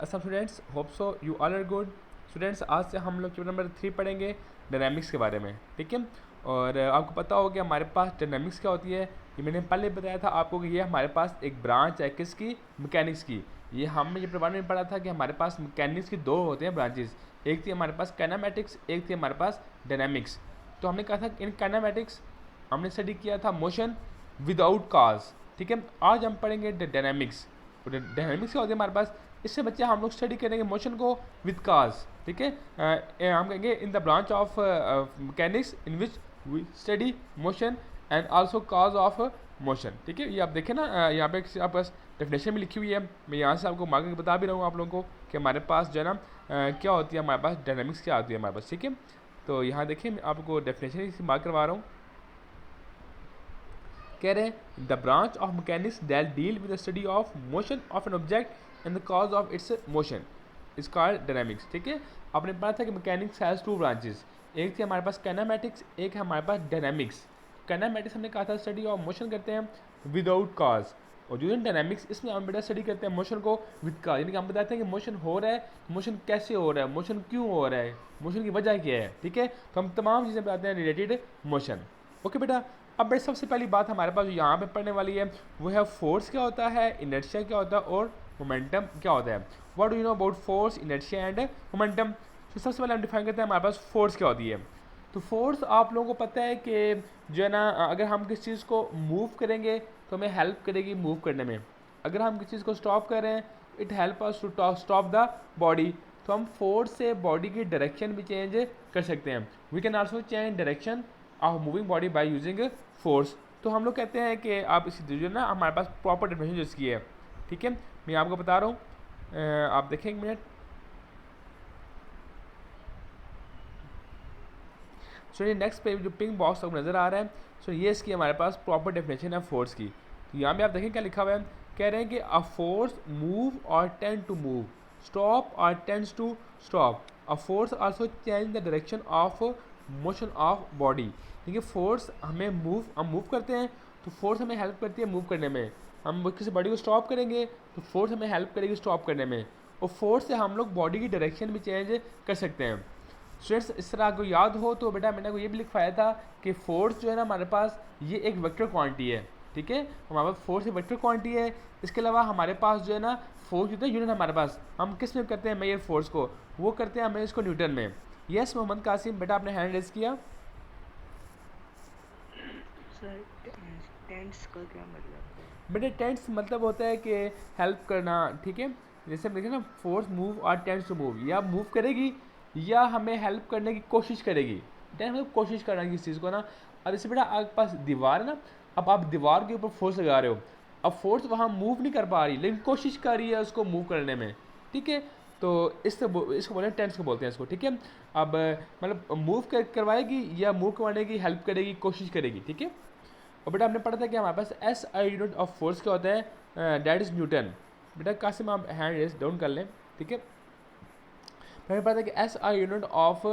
सब students, hope so you all are good. Students, आज से हम लोग चैप्टर नंबर 3 पढ़ेंगे डायनामिक्स के बारे में, ठीक है। और आपको पता होगा कि हमारे पास डायनामिक्स क्या होती है। ये मैंने पहले बताया था आपको कि ये हमारे पास एक ब्रांच है किसकी, मैकेनिक्स की। ये हमने चैप्टर 1 में पढ़ा था कि हमारे पास मैकेनिक्स की दो होते हैं ब्रांचेस, एक थी हमारे पास काइनेमैटिक्स, एक थी हमारे पास डायनामिक्स। तो हमने कहा था इन काइनेमैटिक्स हमने स्टडी किया था मोशन विदाउट काज, ठीक है। आज हम पढ़ेंगे डायनामिक्स। डायनामिक्स क्या होती है हमारे पास, इससे बच्चे हम लोग स्टडी करेंगे मोशन को विद काज, ठीक है। हम कहेंगे in the branch of mechanics in which we study motion and also cause of motion, ठीक है। ये आप देखें ना, यहाँ पे आपके पास डेफिनेशन भी लिखी हुई है। मैं यहाँ से आपको मार्क बता भी रहा हूँ आप लोगों को कि हमारे पास जो है ना क्या होती है, हमारे पास डायनामिक्स क्या होती है हमारे पास, ठीक है। तो यहाँ देखिए मैं आपको डेफिनेशन मार्क करवा रहा हूँ। कह रहे हैं the branch of mechanics that deal with the study of motion of an object and the cause of its motion is called dynamics, ठीक है। आपने पढ़ा था कि मैकेनिक्स हैज़ टू ब्रांचेस, एक थी हमारे पास काइनेमैटिक्स, एक है हमारे पास डायनामिक्स। काइनेमैटिक्स हमने कहा था स्टडी ऑफ मोशन करते हैं विदाउट कॉज, और जो डायनामिक्स इसमें हम बेटा स्टडी करते हैं मोशन को विद कॉज, यानी कि हम बताते हैं कि मोशन हो रहा है, मोशन कैसे हो रहा है, मोशन क्यों हो रहा है, मोशन की वजह क्या है, ठीक है। तो हम तमाम चीज़ें बताते हैं रिलेटेड मोशन। ओके बेटा, अब बेटा सबसे पहली बात हमारे पास यहाँ पे पढ़ने वाली है वो है फोर्स क्या होता है, इनर्शिया क्या होता है और मोमेंटम क्या होता है। What do you know about force, inertia and momentum. तो सबसे पहले हम डिफाइन करते हैं हमारे पास फोर्स क्या होती है। तो फोर्स आप लोगों को पता है कि जो है ना, अगर हम किसी चीज़ को मूव करेंगे तो हमें हेल्प करेगी मूव करने में। अगर हम किसी चीज़ को स्टॉप कर रहे हैं, it help us to stop the body. तो हम फोर्स से बॉडी की डायरेक्शन भी चेंज कर सकते हैं। We can also change direction of moving body by using force. तो हम लोग कहते हैं कि आप इसी जो ना हमारे पास प्रॉपर डेफिनेशन जो इसकी है, ठीक है, मैं आपको बता रहा हूँ। आप देखें एक मिनट। सो ये नेक्स्ट पे जो पिंक बॉक्स आपको नज़र आ रहा है, सो ये इसकी हमारे पास प्रॉपर डेफिनेशन है फोर्स की। तो यहाँ पे आप देखें क्या लिखा हुआ है, कह रहे हैं कि अ फोर्स मूव और टेंड टू मूव, स्टॉप और tends to stop. A force also change the direction of motion of body. देखिए फोर्स हम मूव करते हैं, तो फोर्स हमें हेल्प करती है मूव करने में। हम किसी बॉडी को स्टॉप करेंगे तो फोर्स हमें हेल्प करेगी स्टॉप करने में, और फोर्स से हम लोग बॉडी की डायरेक्शन भी चेंज कर सकते हैं। स्टूडेंट्स, इस तरह आपको याद हो तो बेटा मैंने को ये भी लिखवाया था कि फोर्स जो है ना हमारे पास ये एक वेक्टर क्वांटिटी है, ठीक है। हमारे पास फोर्स एक वेक्टर क्वांटिटी है। इसके अलावा हमारे पास जो है ना फोर्स होता है यूनिट हमारे पास, हम किस में करते हैं मेजर फोर्स को, वो करते हैं हमें इसको न्यूटन में। यस मोहम्मद कासिम, बेटा आपने हैंड रेज किया। सर टेंस का क्या मतलब है? बेटे टेंस मतलब होता है कि हेल्प करना, ठीक है। जैसे हम देखें ना फोर्स मूव और टेंस टू मूव, या मूव करेगी या हमें हेल्प करने की कोशिश करेगी। टेंस मतलब कोशिश करना किसी चीज़ को ना। अब जैसे बेटा आपके पास दीवार है ना, अब आप दीवार के ऊपर फोर्स लगा रहे हो, अब फोर्स वहाँ मूव नहीं कर पा रही लेकिन कोशिश कर रही है उसको मूव करने में, ठीक है। तो इसको बोलते हैं टेंस को बोलते हैं इसको, ठीक है। अब मतलब मूव करवाएगी या मूव करवाने की हेल्प करेगी, कोशिश करेगी, ठीक है। और बेटा हमने पढ़ा था कि हमारे पास S I unit of force क्या होता है, डैट इज़ न्यूटन। बेटा कासिम आप हैंड रेस डाउन कर लें, ठीक है। हमने पढ़ा था कि S I unit of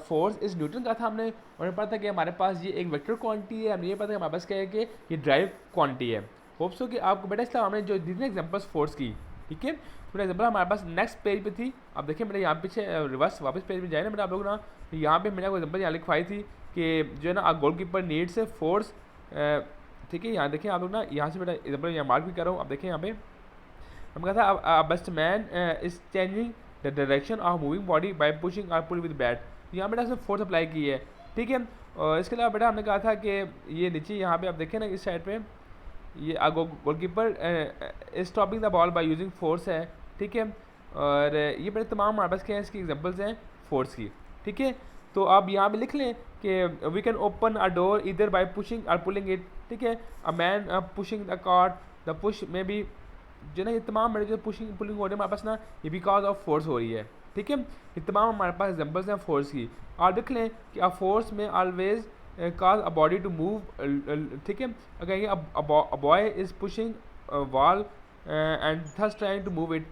force is Newton का था हमने, और हमने पढ़ा था कि हमारे पास ये एक वेक्टर क्वांटिटी है। हमने ये पता कि हमारे पास क्या है कि ये ड्राइव क्वांटिटी है। होप्स हो कि आपको बेटा इसलिए हमने जो दी थी एग्जाम्पल्स फोर्स की, ठीक है। तो एग्जाम्पल हमारे पास नेक्स्ट पेज पे थी। आप देखिए मेरे यहाँ पीछे रिवर्स वापस पेज में जाए ना बेटा आप लोग ना, तो यहाँ पे मैंने कोई एग्जाम्पल यहाँ लिखवाई थी कि जो है ना गोल कीपर नीड्स फोर्स, ठीक है। यहाँ देखिए आप लोग ना, यहाँ से बेटा एग्जाम्पल यहाँ मार्क भी कर रहा हूँ। आप देखिए यहाँ पे हम कहा था best man is changing the direction of moving body bye pushing और पुल विद बैट। यहाँ बेटा इसने फोर्स अप्लाई की है, ठीक है। और इसके अलावा बेटा हमने कहा था कि ये नीचे यहाँ पे आप देखें ना इस साइड पे ये goalkeeper stopping the ball by using force है, ठीक है। और ये बेटा तमाम हमारे पास क्या है इसकी एग्जांपल्स हैं फोर्स की, ठीक है। तो आप यहाँ पे लिख लें कि we can open a door इधर बाय पुशिंग और पुलिंग इट, ठीक है। A man pushing the cart, the push में भी जो ना ये तमाम मेरे जो पुशिंग पुलिंग हो रही है हमारे पास ना, ये बिकॉज ऑफ फोर्स हो रही है, ठीक है। ये तमाम हमारे पास एग्जांपल्स हैं फोर्स की। और देख लें कि अ फोर्स में always cause a body to move, ठीक है। कहेंगे a boy is pushing a wall and thus trying to move it,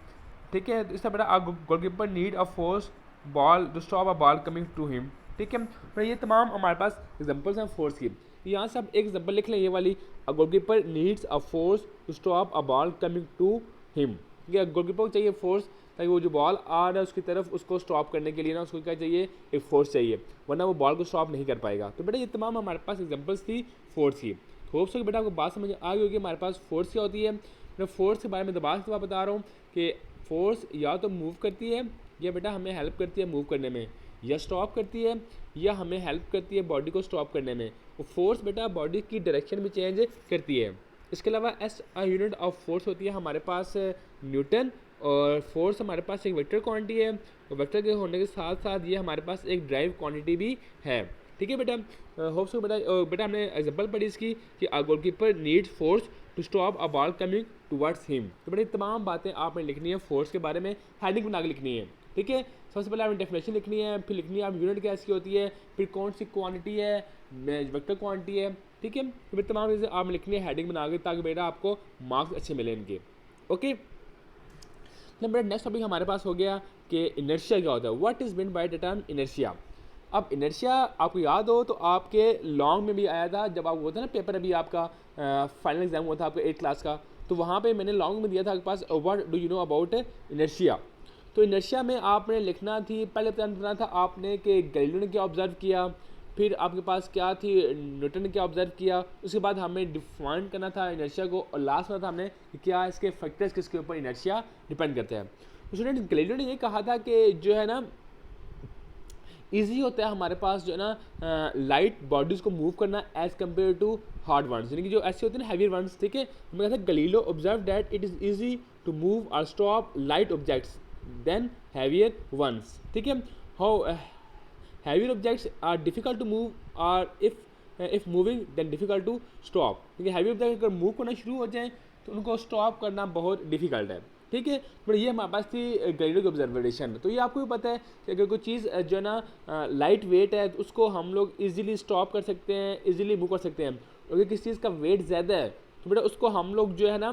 ठीक है। तो इससे बड़ा a goalkeeper need a force ball to stop a ball coming to him, ठीक है। तो ये तमाम हमारे पास एग्जांपल्स हैं फोर्स की। यहाँ से आप एक एग्जांपल लिख लें, ये वाली a goalkeeper needs a force to stop a ball coming to him, ठीक है। गोलकीपर को चाहिए फोर्स ताकि वो जो बॉल आ रहा है उसकी तरफ उसको स्टॉप करने के लिए ना उसको क्या चाहिए, एक फोर्स चाहिए, वरना वो बॉल को स्टॉप नहीं कर पाएगा। तो बेटा ये तमाम हमारे पास एग्जांपल्स थी फोर्स की। होप सो कि बेटा आपको बात समझ आ गई होगी हमारे पास फोर्स क्या होती है। मैं फोर्स के बारे में दोबारा बता रहा हूँ कि फोर्स या तो मूव करती है या बेटा हमें हेल्प करती है मूव करने में, या स्टॉप करती है या हमें हेल्प करती है बॉडी को स्टॉप करने में। वो फोर्स बेटा बॉडी की डायरेक्शन भी चेंज करती है। इसके अलावा एस यूनिट ऑफ फोर्स होती है हमारे पास न्यूटन, और फोर्स हमारे पास एक वेक्टर क्वांटिटी है, और वेक्टर के होने के साथ साथ ये हमारे पास एक ड्राइव क्वांटिटी भी है। ठीक है बेटा, होप सो बेटा बेटा हमने एग्जांपल पढ़ी इसकी कि goalkeeper needs force to stop a ball coming towards him. तो बेटा तमाम बातें आपने लिखनी है फोर्स के बारे में, हेडिंग बना के लिखनी है। ठीक है, सबसे पहले आपने डेफिनेशन लिखनी है, फिर लिखनी है आप यूनिट क्या इसकी होती है, फिर कौन सी क्वांटिटी है, वेक्टर क्वांटिटी है। ठीक है, तो फिर तमाम चीज़ें आपने लिखनी है हेडिंग बना के, ताकि बेटा आपको मार्क्स अच्छे मिले इनके। ओके, तो बेटा नेक्स्ट टॉपिक हमारे पास हो गया कि इनर्शिया क्या होता है, what is mean by the term inertia. अब इनर्शिया आपको याद हो तो आपके लॉन्ग में भी आया था, जब आप वो था ना पेपर अभी आपका फाइनल एग्जाम हुआ था आपका 8th क्लास का, तो वहाँ पे मैंने लॉन्ग में दिया था आपके पास what do you know about inertia. तो इनर्शिया में आपने लिखना थी, पहले बताना था आपने कि गैलीलियो ने क्या ऑब्जर्व किया, फिर आपके पास क्या थी न्यूटन ने क्या ऑब्जर्व किया, उसके बाद हमें डिफाइन करना था इनर्शिया को, और लास्ट में था हमने कि क्या इसके फैक्टर्स किसके ऊपर इनर्शिया डिपेंड करते हैं। तो स्टूडेंट गैलीलियो ने ये कहा था कि जो है ना ईजी होता है हमारे पास जो है ना लाइट बॉडीज़ को मूव करना as compare to hard ones, यानी कि जो ऐसे होते हैं ना हैवी वंस। ठीक है, हमें कहते हैं Galileo observe that it is easy to move और stop light objects than heavier ones. ठीक है, how heavier objects are difficult to move और if moving then difficult to stop, क्योंकि हैवी ऑब्जेक्ट अगर मूव करना शुरू हो जाए तो उनको स्टॉप करना बहुत डिफिकल्ट है। ठीक है, बट ये हमारे पास थी गैलीलियो की ऑब्जर्वेशन। तो ये आपको भी पता है कि अगर कोई चीज़ जो है ना लाइट वेट है तो उसको हम लोग इजीली स्टॉप कर सकते हैं, इजीली मूव कर सकते हैं। अगर किसी चीज़ का वेट ज़्यादा है तो बेटा उसको हम लोग जो है ना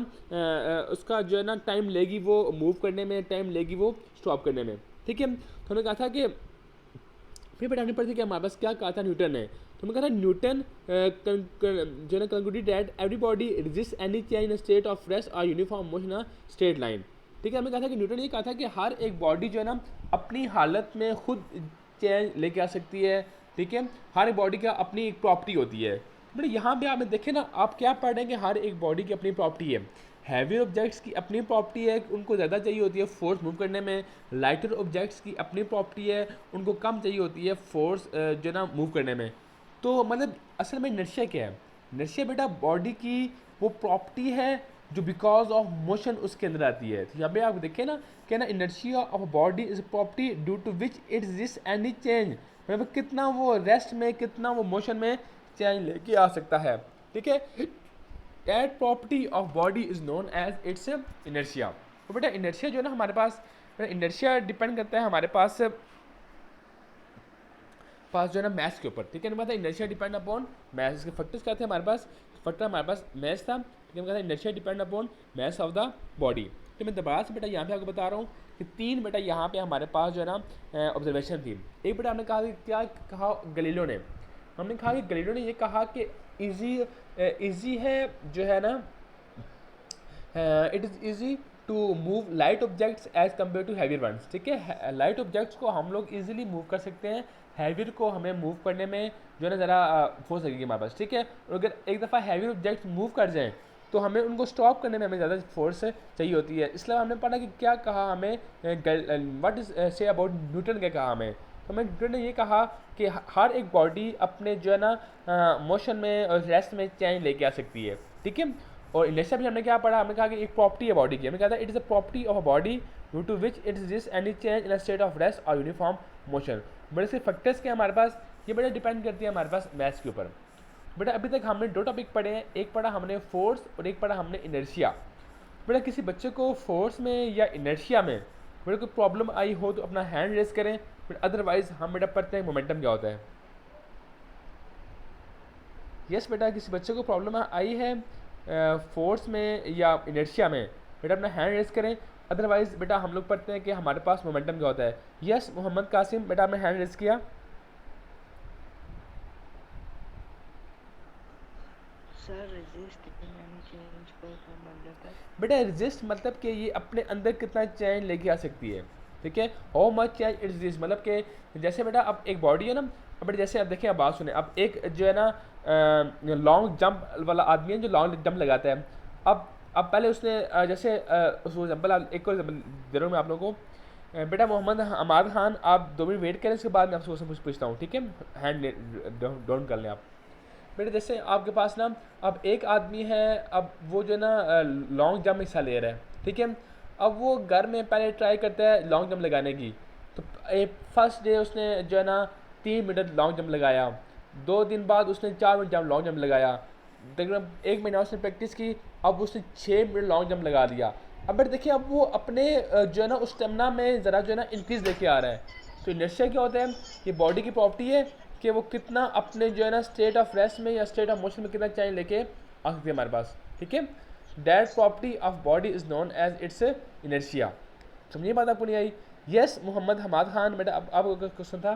उसका जो है ना टाइम लेगी वो मूव करने में, टाइम लेगी वो स्टॉप करने में। ठीक है, तो हमने कहा था कि फिर बेटा हमने पढ़ी कि हमारे पास क्या कहा था न्यूटन ने, तो मैं कहा था न्यूटन जो है concluded that everybody resist any change in state of rest और uniform motion a straight line. ठीक है, हमें कहा था कि न्यूटन ने कहा था कि हर एक बॉडी जो है ना अपनी हालत में खुद चेंज लेके आ सकती है। ठीक है, हर एक बॉडी का अपनी एक प्रॉपर्टी होती है। बट यहाँ पे आप देखें ना, आप क्या पढ़ रहे हैं कि हर एक बॉडी की अपनी प्रॉपर्टी है। हैवी ऑब्जेक्ट्स की अपनी प्रॉपर्टी है, उनको ज़्यादा चाहिए होती है फोर्स मूव करने में। लाइटर ऑब्जेक्ट्स की अपनी प्रॉपर्टी है, उनको कम चाहिए होती है फोर्स जो है ना मूव करने में। तो मतलब असल में इनर्शिया क्या है, इनर्शिया बेटा बॉडी की वो प्रॉपर्टी है जो बिकॉज ऑफ मोशन उसके अंदर आती है। तो यहाँ पे आप देखें ना कि ना inertia of body is property due to which it resist any change, मतलब कितना वो रेस्ट में कितना वो मोशन में चेंज लेके आ सकता है। ठीक है, that property of body is known as its inertia. तो बेटा इनर्शिया जो है ना हमारे पास, इनर्शिया डिपेंड करता है हमारे पास जो है ना मैथ्स के ऊपर। ठीक है, ना इनर्शिया डिपेंड अपॉन मैथ्स। इसके फैक्टर्स क्या थे हमारे पास, फैक्टर हमारे पास मैथ्स था। ठीक है, मैं inertia depend upon maths of the body. तो मैं दोबारा से बेटा यहाँ पे आपको बता रहा हूँ कि 3 बेटा यहाँ पे हमारे पास जो है ना ऑब्जर्वेशन थी। एक बेटा हमने कहा कि क्या कहा गैलीलियो ने, हमने कहा कि गैलीलियो ने ये कहा कि ईजी है जो है ना it is easy to move light objects as compare to heavier ones. ठीक है, लाइट ऑब्जेक्ट्स को हम लोग ईजिली मूव कर सकते हैं, हैवियर को हमें मूव करने में जो है ना ज़रा फोर्स लगेगी हमारे पास। ठीक है, और अगर एक दफ़ा हैवियर ऑब्जेक्ट्स मूव कर जाएँ तो हमें उनको स्टॉप करने में हमें ज़्यादा फोर्स चाहिए होती है। इसलिए हमने पढ़ा कि क्या कहा हमें, what is say about Newton क्या कहा हमें। तो हमें न्यूटन ने ये कहा कि हर एक बॉडी अपने जो है ना मोशन में और रेस्ट में चेंज लेके आ सकती है। ठीक है, और इनर्शिया भी हमने क्या पढ़ा, हमने कहा कि एक प्रॉपर्टी है बॉडी की, हमने कहा था it is a property of a body due to which it resist any change in a state of rest और यूनिफॉर्म मोशन। बड़े से फैक्टर्स के हमारे पास ये बड़े डिपेंड करती है हमारे पास मैथ्स के ऊपर। बेटा अभी तक हमने 2 टॉपिक पढ़े हैं, एक पढ़ा हमने फोर्स और एक पढ़ा हमने इनर्शिया। बेटा किसी बच्चे को फोर्स में या इनर्शिया में बेटा कोई प्रॉब्लम आई हो तो अपना हैंड रेस करें, बट अदरवाइज हम बेटा पढ़ते हैं मोमेंटम क्या होता है। यस बेटा, किसी बच्चे को प्रॉब्लम आई है फोर्स में या इनर्शिया में, बेटा अपना हैंड रेस करें, अदरवाइज बेटा हम लोग पढ़ते हैं कि हमारे पास मोमेंटम क्या होता है। यस मोहम्मद कासिम, बेटा आपने हैंड रेस किया। सर रेजिस्ट एनी चेंज का मतलब है? बेटा रेजिस्ट मतलब कि ये अपने अंदर कितना चेंज लेके आ सकती है, ठीक है। How much change it resist मतलब कि जैसे बेटा अब एक बॉडी है ना, अब बेटा जैसे आप देखिए, आप बात सुने, अब एक जो है ना लॉन्ग जंप वाला आदमी है जो लॉन्ग जंप लगाता है। अब पहले उसने जैसे उस एग्जाम्पल, एक और एग्जाम्पल दे रहा हूँ मैं आप लोगों को। बेटा मोहम्मद हमाद खान, आप 2 मिनट वेट करें, उसके बाद मैं आपसे क्वेश्चन पूछता हूँ, ठीक है। हैंड डाउन कर लें आप। बेटा जैसे आपके पास ना अब एक आदमी है, अब वो जो है ना लॉन्ग जंप हिस्सा ले रहा है, ठीक है। अब वो घर में पहले ट्राई करता है लॉन्ग जंप लगाने की, तो फर्स्ट डे उसने जो है ना 3 मिनट लॉन्ग जंप लगाया, 2 दिन बाद उसने 4 मिनट जंप लॉन्ग जंप लगाया, तकरीबन 1 महीना उसने प्रैक्टिस की, अब उसने 6 मिनट लॉन्ग जंप लगा दिया। अब बेटा देखिए, अब वो अपने जो है ना उस स्टेमिना में ज़रा जो है ना इंक्रीज़ लेके आ रहा है। तो इनर्शिया क्या होता है, ये बॉडी की प्रॉपर्टी है कि वो कितना अपने जो है ना स्टेट ऑफ रेस्ट में या स्टेट ऑफ मोशन में कितना चेंज लेके आ सकती है हमारे पास, ठीक है। That property of body is known as its inertia. समझिए बात आपको नहीं आई? यस मोहम्मद हमाद खान, बेटा अब आपका क्वेश्चन था।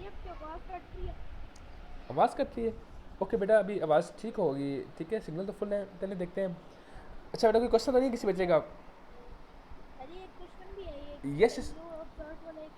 ये आपकी आवाज़ कट रही है। आवाज़ कट रही है? ओके बेटा, अभी आवाज़ ठीक होगी, ठीक है, सिग्नल तो फुल है, पहले देखते हैं। अच्छा बेटा, कोई क्वेश्चन तो नहीं किसी बच्चे का? अरे एक क्वेश्चन भी है ये, यस। गैलीलियो ऑब्जर्व वाला एक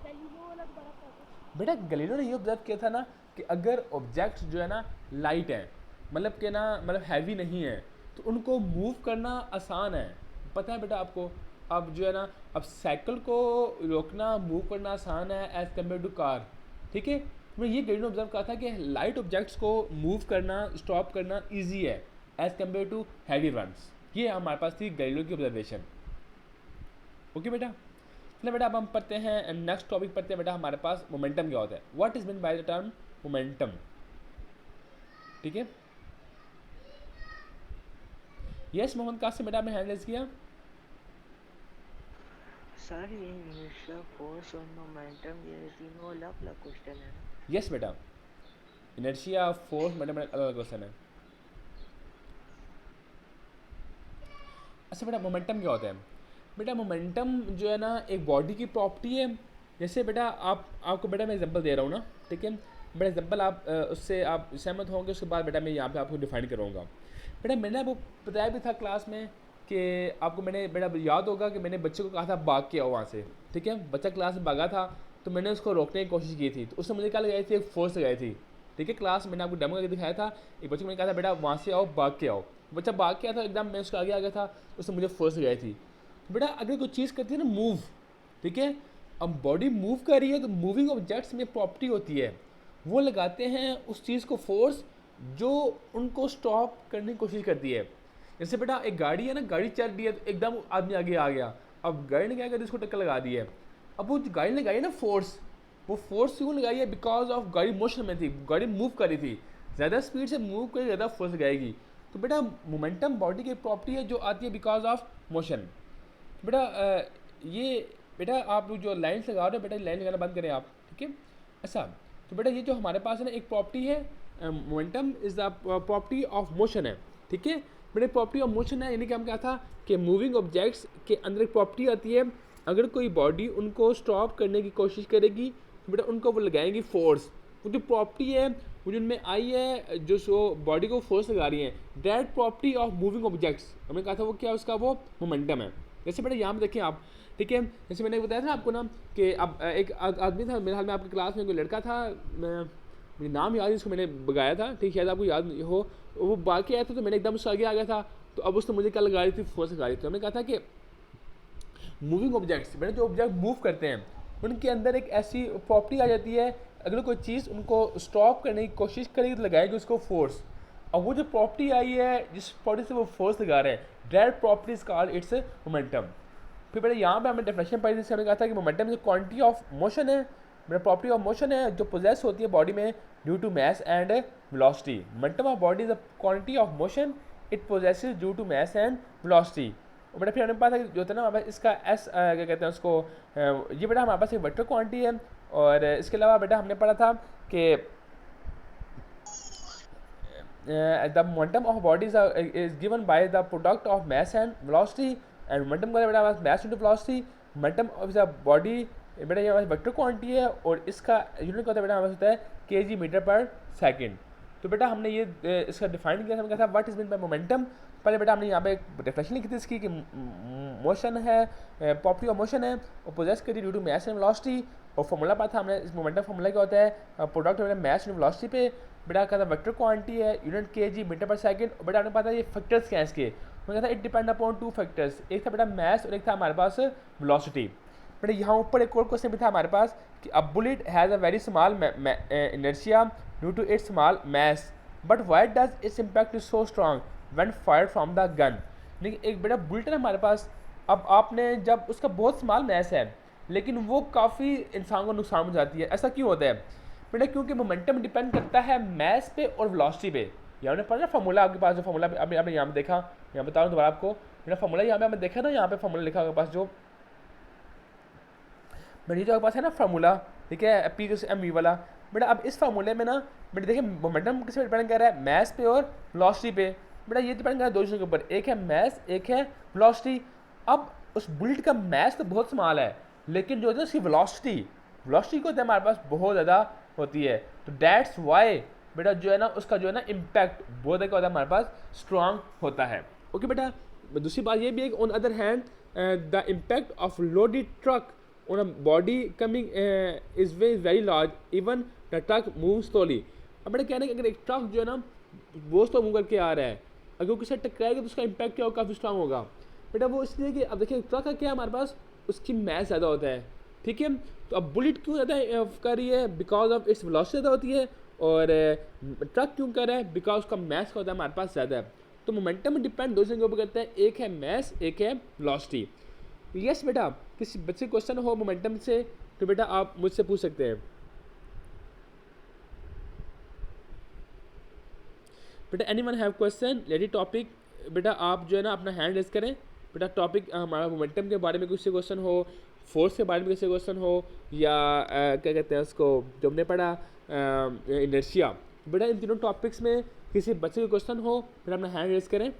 गैलीलियो वाला दोबारा कर दो। बेटा गैलीलियो ने ये ऑब्जर्व किया था ना कि अगर ऑब्जेक्ट्स जो है ना लाइट है, मतलब कि ना मतलब हैवी नहीं है, तो उनको मूव करना आसान है। पता है बेटा आपको? अब जो है ना, अब साइकिल को रोकना मूव करना आसान है एज़ कम्पेयर टू कार, ठीक है। मैं ये गैलीलियो ने ऑब्जर्व कहा था कि लाइट ऑब्जेक्ट्स को मूव करना, स्टॉप करना ईजी है as compare to heavy ones. ये हमारे पास थी गैलीलियो की ऑब्जर्वेशन। ओके बेटा, चलिए बेटा अब हम पढ़ते हैं नेक्स्ट टॉपिक पढ़ते हैं बेटा हमारे पास मोमेंटम क्या होता है, what is mean by the term momentum, ठीक है। यस मोहम्मद कासिम, बेटा आपने हैंड रेज किया। सर ये इनर्शिया, फोर्स और मोमेंटम ये तीनों अलग अलग क्वेश्चन है ना? यस बेटा, इनर्शिया फोर्स मोमेंटम अलग अलग क्वेश्चन है। अच्छा बेटा मोमेंटम क्या होता है? बेटा मोमेंटम जो है ना एक बॉडी की प्रॉपर्टी है। जैसे बेटा आपको बेटा मैं एग्जांपल दे रहा हूँ ना, ठीक है। बेटा एग्जांपल आप उससे आप सहमत होंगे, उसके बाद बेटा मैं यहाँ पे आपको डिफाइन करूँगा। बेटा मैंने वो बताया भी था क्लास में कि आपको मैंने बेटा याद होगा कि मैंने बच्चे को कहा था भाग के आओ वहाँ से, ठीक है। बच्चा क्लास में भागा था, तो मैंने उसको रोकने की कोशिश की थी, तो उसने मुझे क्या लगाई थी, एक फोर्स लगाई थी, ठीक है। क्लास मैंने आपको डेमो करके दिखाया था, एक बच्चे को मैंने कहा था बेटा वहाँ से आओ, भाग के आओ। बच्चा भाग के आया था, एकदम मैं उसके आगे आ गया था, उसने मुझे फोर्स लगाई थी। तो बेटा अगर कोई चीज़ करती है ना मूव, ठीक है, अब बॉडी मूव कर रही है तो मूविंग ऑब्जेक्ट्स में प्रॉपर्टी होती है, वो लगाते हैं उस चीज़ को फोर्स जो उनको स्टॉप करने की कोशिश करती है। जैसे बेटा एक गाड़ी है ना, गाड़ी चल रही है तो एकदम आदमी आगे आ गया, अब गाड़ी ने क्या कर दी, उसको टक्कर लगा दी है। अब वो जो गाड़ी ने लगाई है ना फोर्स, वो फोर्स क्यों लगाई है, बिकॉज ऑफ गाड़ी मोशन में थी, गाड़ी मूव कर रही थी, ज़्यादा स्पीड से मूव करी ज़्यादा फोर्स लगाएगी। तो बेटा मोमेंटम बॉडी की प्रॉपर्टी है जो आती है बिकॉज ऑफ मोशन। बेटा ये बेटा आप जो लाइन लगा रहे हो बेटा, लाइन लगाना बंद करें आप, ठीक है। अच्छा तो बेटा ये जो हमारे पास है ना एक प्रॉपर्टी है, momentum is the property of motion है, ठीक है। बेटा प्रॉपर्टी ऑफ मोशन है, यानी कि हम क्या था कि मूविंग ऑब्जेक्ट्स के अंदर एक प्रॉपर्टी आती है, अगर कोई बॉडी उनको स्टॉप करने की कोशिश करेगी तो बेटा उनको वो लगाएंगी फोर्स। वो जो प्रॉपर्टी है वो जिनमें आई है, जो सो बॉडी को फोर्स लगा रही है, that property of moving objects हमने कहा था वो क्या, उसका वो मोमेंटम है। जैसे बेटा यहाँ पे देखिए आप, ठीक है, जैसे मैंने बताया था आपको ना कि अब एक आदमी था मेरे हाल में, आपकी क्लास में कोई लड़का था, मैं मुझे नाम याद है, इसको मैंने बगाया था, ठीक है, शायद आपको याद हो। वो बाकी आया था तो मैंने एकदम उससे आगे आ गया था, तो अब उसने मुझे क्या लगा रही थी, फोर्स लगा रही थी। हमने कहा था कि मूविंग ऑब्जेक्ट्स बेटा जो ऑब्जेक्ट मूव करते हैं उनके अंदर एक ऐसी प्रॉपर्टी आ जाती है, अगर कोई चीज़ उनको स्टॉप करने की कोशिश करेगी तो लगाएगी उसको फोर्स। और वो जो प्रॉपर्टी आई है जिस प्रॉपर्टी से वो फोर्स लगा रहे हैं, that property is called its momentum. फिर बेटा यहाँ पे हमने डेफिनेशन पढ़ी थी, हमने कहा था कि मोमेंटम जो क्वांटिटी ऑफ मोशन है, मेरा प्रॉपर्टी ऑफ मोशन है जो पोजेस होती है बॉडी में due to mass and velocity. Momentum of body is the quantity of motion it possesses due to mass and velocity. और बेटा फिर हमारे पास जो होता है ना हमारे पास इसका एस क्या कहते हैं उसको, ये बेटा हमारे पास एक वेक्टर क्वांटिटी है। और इसके अलावा बेटा हमने पढ़ा था कि the momentum of bodies is given by the product of mass and velocity, and momentum का बेटा हमारा mass into velocity, momentum of the body बेटा ये हमारी वेक्टर क्वांटिटी है और इसका यूनिट होता है बेटा हमारे पास होता है kg मीटर पर सेकेंड। तो बेटा हमने ये इसका डिफाइन किया था, हमने कहा था what is mean by momentum. पहले बेटा हमने यहाँ पे एक डेफिनेशन लिखी थी इसकी कि मोशन है, प्रॉपर्टी ऑफ मोशन है और पोजेस करी due to mass and velocity, और फॉर्मूला पता था हमने इस मोमेंटम फॉर्मूला क्या होता है, product of mass and velocity पे। बेटा कहा था वेक्टर क्वांटिटी है, unit KG metre per second. और बेटा आपने पता है ये फैक्टर्स क्या है इसके, मैंने कहा था इट डिपेंड अपॉन 2 फैक्टर्स, एक था बेटा मास और एक था हमारे पास वेलोसिटी। बेटा यहाँ ऊपर एक और क्वेश्चन भी था हमारे पास कि a bullet has a very small inertia due to its small mass, but why does its impact is so strong when fired from the gun. लेकिन एक बेटा बुलेट है हमारे पास, अब आपने जब उसका बहुत स्मॉल मास है लेकिन वो काफ़ी इंसान को नुकसान पहुंचाती है, ऐसा क्यों होता है बेटा? क्योंकि मोमेंटम डिपेंड करता है मास पे और वेलोसिटी पे। यहाँ ने पढ़ा फार्मूला आपके पास, जो फार्मूला आपने यहाँ पे देखा, यहाँ बता रहा हूँ दोबारा आपको, मेरा फार्मूला यहाँ पे आपने देखा ना, यहाँ पे फार्मूला लिखा आपके पास जो मेरी जो आपके पास है ना फार्मूला, ठीक है, पी टू एम वी वाला। बेटा अब इस फार्मूले में ना बेटा देखिए मोमेंटम किस पे डिपेंड कर रहा है, मैस पे और वेलोसिटी पे। बेटा ये डिपेंड कर रहा है दो चीज़ों के ऊपर, एक है मैस, एक है वेलोसिटी। अब उस बुलेट का मैस तो बहुत स्मॉल है, लेकिन जो है उसकी वेलोसिटी को हमारे पास बहुत ज़्यादा होती है, तो दैट्स वाई बेटा जो है ना उसका जो है ना इम्पैक्ट बहुत ज़्यादा होता है हमारे पास, स्ट्रॉन्ग होता है। ओके बेटा, दूसरी बात ये भी है कि on other hand the impact of loaded truck on a body coming is very large, even the truck moves slowly। अब बेटा कहना है कि अगर एक ट्रक जो है ना वो स्लो मूव करके आ रहा है, अगर वो किसी टकराएगा तो उसका इम्पैक्ट क्या होगा, काफ़ी स्ट्रांग होगा। बेटा वो इसलिए कि अब देखिए ट्रक का क्या है हमारे पास, उसकी मैस ज़्यादा होता है, ठीक है। तो अब बुलेट क्यों ज़्यादा कर रही है, बिकॉज ऑफ इट्स वेलोसिटी ज़्यादा होती है, और ट्रक क्यों कर रहा है, बिकॉज उसका मैस होता है हमारे पास ज़्यादा है। तो मोमेंटम डिपेंड दो चीज़ों के ऊपर करता है, एक है मैस, एक है वेलोसिटी। यस बेटा, किसी बच्चे क्वेश्चन हो मोमेंटम से तो बेटा आप मुझसे पूछ सकते हैं। बेटा anyone have question lady topic, बेटा आप जो है ना अपना हैंड रेज करें। बेटा टॉपिक हमारा मोमेंटम के बारे में कुछ क्वेश्चन हो, फोर्स के बारे में किसी क्वेश्चन हो, या क्या कहते हैं उसको जो हमने पढ़ा इनर्शिया। बेटा इन तीनों टॉपिक्स में किसी बच्चे का क्वेश्चन हो, बेटा अपना हैंड रेज करें।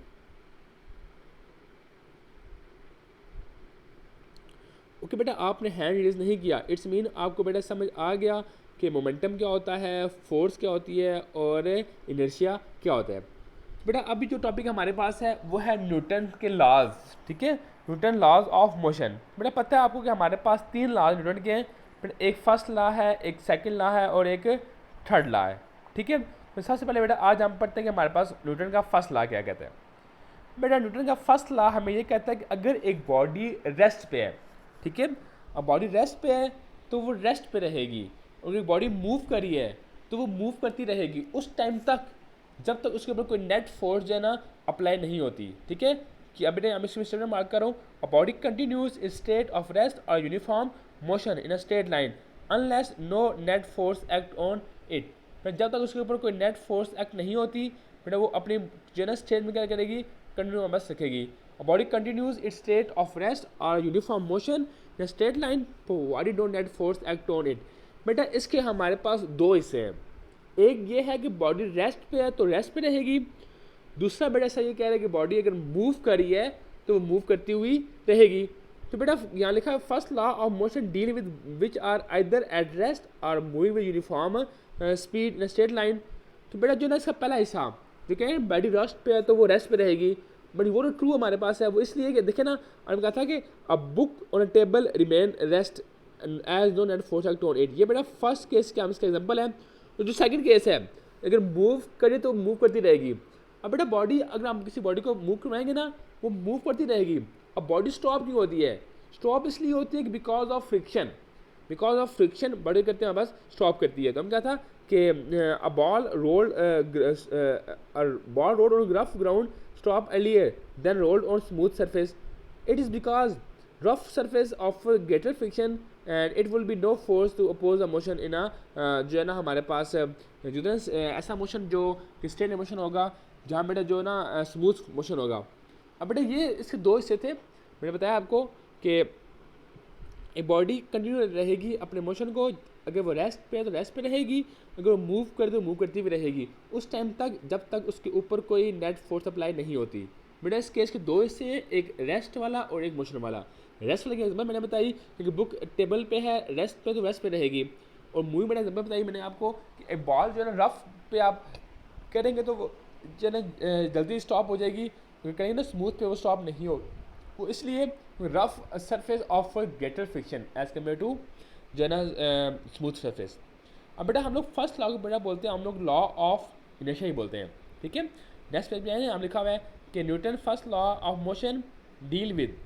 ओके बेटा आपने हैंड रेज नहीं किया, इट्स मीन आपको बेटा समझ आ गया कि मोमेंटम क्या होता है, फोर्स क्या होती है और इनर्शिया क्या होता है। बेटा अभी जो टॉपिक हमारे पास है वो है न्यूटन के लॉज, ठीक है, न्यूटन लॉज ऑफ मोशन। बेटा पता है आपको कि हमारे पास 3 लॉज न्यूटन के हैं, बेटा एक फर्स्ट लॉ है, एक सेकंड लॉ है और एक थर्ड लॉ है, ठीक है। तो सबसे पहले बेटा आज हम पढ़ते हैं कि हमारे पास न्यूटन का फर्स्ट लॉ क्या कहता है। बेटा न्यूटन का फर्स्ट लॉ हमें ये कहता है कि अगर एक बॉडी रेस्ट पे है, ठीक है, अब बॉडी रेस्ट पे है तो वो रेस्ट पे रहेगी, और एक बॉडी मूव करी है तो वो मूव करती रहेगी उस टाइम तक जब तक उसके ऊपर कोई नेट फोर्स जो है ना अप्लाई नहीं होती, ठीक है। कि अभी मैं इसमें मार्क कर रहा हूँ, a body continues in state of rest और uniform motion in a straight line unless no net force act on it. जब तक उसके ऊपर कोई नेट फोर्स एक्ट नहीं होती बेटा वो अपनी जनरल स्टेट में क्या करेगी, कंटिन्यू बस रखेगी। A body continues its state of rest or uniform motion in a straight line provided no net force act on it। बेटा इसके हमारे पास दो हिस्से हैं, एक ये है कि बॉडी रेस्ट पे है तो रेस्ट पे रहेगी, दूसरा बेटा ऐसा ये कह रहा है कि बॉडी अगर मूव करी है तो वो मूव करती हुई रहेगी। तो बेटा यहाँ लिखा है first law of motion deal with which are either at rest और moving with uniform speed in straight line. तो बेटा जो ना इसका पहला हिस्सा जो कहें बॉडी रेस्ट पे है तो वो रेस्ट पे रहेगी, बट वो तो ट्रू हमारे पास है, वो इसलिए कि देखे ना हमने कहा था कि a book on a table remain rest as no net force act on it. ये बेटा फर्स्ट केस का इसका एग्जांपल है। तो जो सेकंड केस है अगर मूव करे तो मूव करती रहेगी। अब बेटा बॉडी अगर हम किसी बॉडी को मूव करवाएंगे ना वो मूव करती रहेगी। अब बॉडी स्टॉप क्यों होती है, स्टॉप इसलिए होती है कि बिकॉज ऑफ फ्रिक्शन बॉडी करते हैं बस स्टॉप करती है। तो हम क्या था कि a ball rolled on rough ground stop earlier than rolled on smooth surface, it is because rough surface offer greater friction and it will be no force to oppose a motion in a जो है ना हमारे पास जो ऐसा motion जो straight motion होगा जहाँ बेटा जो ना स्मूथ मोशन होगा। अब बेटा ये इसके दो हिस्से थे, मैंने बताया आपको कि एक बॉडी कंटिन्यू रहेगी अपने मोशन को, अगर वो रेस्ट पे है तो रेस्ट पे रहेगी, अगर वो मूव करे तो मूव करती भी रहेगी उस टाइम तक जब तक उसके ऊपर कोई नेट फोर्स अप्लाई नहीं होती। बेटा इस केस के दो हिस्से हैं, एक रेस्ट वाला और एक मोशन वाला। रेस्ट वाले की एग्जाम्पल मैंने बताई कि बुक टेबल पे है रेस्ट पे तो रेस्ट पे रहेगी, और मूवी मैंने एग्जाम्पल बताई मैंने आपको कि एक बॉल जो है ना रफ पे आप करेंगे तो वो जो है ना जल्दी स्टॉप हो जाएगी, अगर करेंगे ना स्मूथ पे वो स्टॉप नहीं हो, वो इसलिए rough surface offer greater friction as compare to जो है ना स्मूथ सरफेस। अब बेटा हम लोग फर्स्ट लॉ को बेटा बोलते हैं हम लोग लॉ ऑफ इनर्शिया ही बोलते हैं, ठीक है। नेक्स्ट पेज पे आए हम लिखा हुआ है कि Newton first law of motion deal with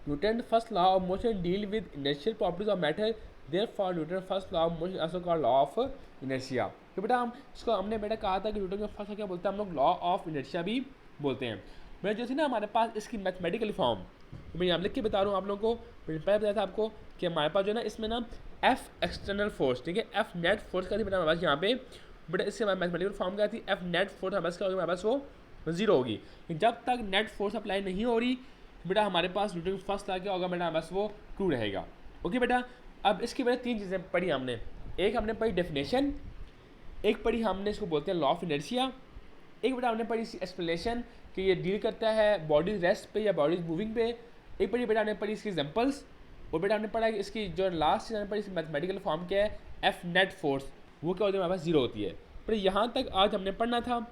Newton first law of motion deal with inertial properties of matter, therefore Newton first law of motion also called law of inertia। तो बेटा हम इसको हमने बेटा कहा था कि न्यूटन का फर्स्ट क्या बोलते हैं हम लोग लॉ ऑफ इनर्शिया भी बोलते हैं। बेटा जो थी ना हमारे पास इसकी मैथमेटिकल फॉर्म, तो मैं यहाँ लिख के बता रहा हूँ आप लोगों को। मैंने पहले बताया था आपको कि हमारे पास जो है ना इसमें ना एफ एक्सटर्नल फोर्स, ठीक है, एफ नेट फोर्स का थी बेटा हमारे पास यहाँ पे। बेटा इससे हमारी मैथमेटिकल फॉर्म क्या थी, एफ नेट फोर्स हमारे पास क्या होगी, हमारे पास वो जीरो होगी। जब तक नेट फोर्स अप्लाई नहीं हो रही बेटा हमारे पास न्यूटन फर्स्ट लॉ क्या होगा बेटा, बस वो ट्रू रहेगा। ओके बेटा, अब इसकी बेटा तीन चीज़ें पढ़ी हमने। एक हमने पढ़ी डेफिनेशन, एक पढ़ी हमने इसको बोलते हैं लॉ ऑफ इनर्शिया, एक बेटा हमने पढ़ी इसकी एक्सप्लेनेशन कि ये डील करता है बॉडीज रेस्ट पे या बॉडीज मूविंग पे, एक पढ़ी बेटा हमने पढ़ी इसकी एग्जाम्पल्स, और बेटा हमने पढ़ा कि इसकी जो लास्ट चीज़ हमने पढ़ी इसकी मैथमेटिकल फॉर्म क्या है, एफ नेट फोर्स, वो क्या होती है हमारे पास जीरो होती है। बेटा यहाँ तक आज हमने पढ़ना था।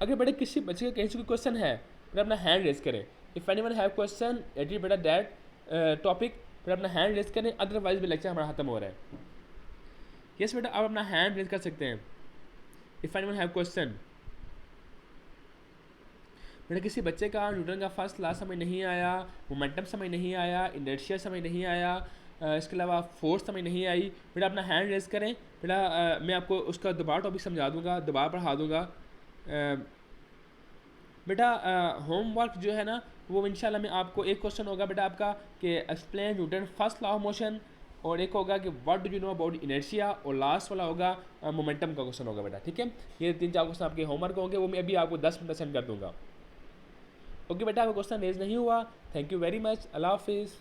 अगर बेटा किसी बच्चे का कहीं से कोई क्वेश्चन है बेटा अपना हैंड रेज करें। If anyone have question at बेटा दैट टॉपिक फिर अपना हैंड रेज करें, अदरवाइज भी लेक्चर हमारा खत्म हो रहा है। यस बेटा आप अपना हैंड रेज कर सकते हैं इफ एनीवन हैव क्वेश्चन। बेटा किसी बच्चे का न्यूटन का फर्स्ट लॉ समझ नहीं आया, मोमेंटम समझ नहीं आया, इनर्शिया समझ नहीं आया, इसके अलावा फोर्स समझ नहीं आई, बेटा अपना हैंड रेज करें। बेटा मैं आपको उसका दोबारा टॉपिक समझा दूंगा, दोबारा पढ़ा दूंगा। बेटा होमवर्क जो है ना वो इंशाल्लाह मैं आपको, एक क्वेश्चन होगा बेटा आपका कि explain Newton first law of motion, और एक होगा कि what do you know about inertia, और लास्ट वाला होगा मोमेंटम का क्वेश्चन होगा बेटा, ठीक है। ये 3-4 क्वेश्चन आपके होमवर्क होंगे, वो मैं अभी आपको 10 मिनट सेंड कर दूंगा। ओके बेटा, आपका क्वेश्चन रेज नहीं हुआ, थैंक यू वेरी मच, अल्लाह हाफिज़।